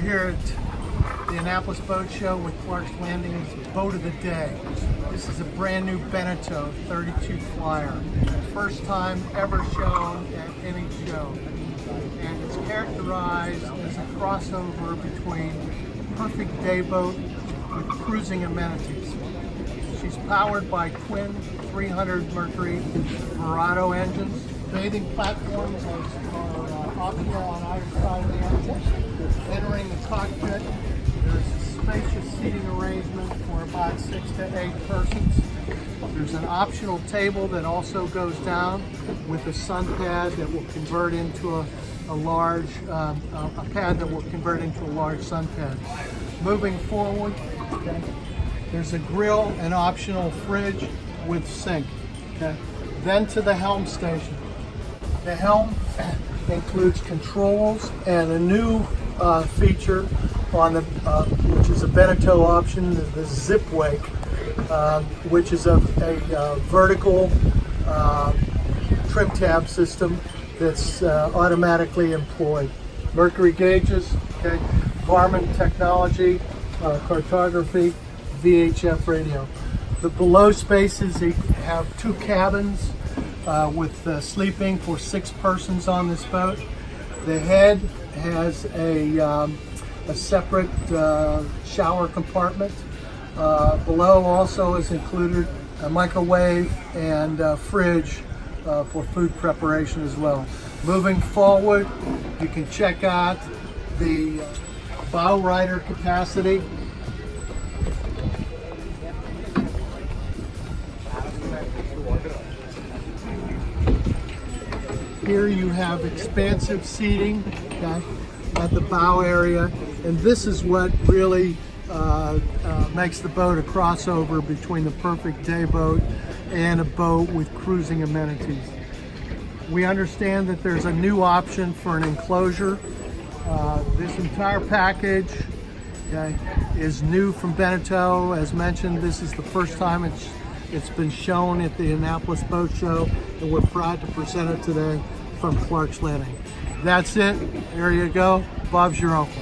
here at the Annapolis Boat Show with Clark's Landing's Boat of the Day. This is a brand new Beneteau 32 flyer. First time ever shown at any show. And it's characterized as a crossover between a perfect day boat with cruising amenities. She's powered by twin 300 Mercury Verado engines. Bathing platforms are optional on either side of the engine. Entering the cockpit, there's a spacious seating arrangement for about 6 to 8 persons. There's an optional table that also goes down with a sun pad that will convert into a large pad that will convert into a large sun pad. Moving forward, okay, there's a grill and optional fridge with sink. Okay. Then to the helm station. The helm includes controls and a new feature on the which is a Beneteau option, the zip wake, which is a vertical trim tab system that's automatically employed. Mercury gauges, okay, Garmin technology, cartography, VHF radio. The below spaces have 2 cabins with sleeping for 6 persons on this boat. The head has a separate shower compartment. Below also is included a microwave and fridge for food preparation as well. Moving forward, you can check out the bow rider capacity. Here you have expansive seating, okay, at the bow area, and this is what really makes the boat a crossover between the perfect day boat and a boat with cruising amenities. We understand that there's a new option for an enclosure. This entire package, okay, is new from Beneteau. As mentioned, this is the first time it's been shown at the Annapolis Boat Show, and we're proud to present it today from Clark's Landing. That's it. There you go. Bob's your uncle.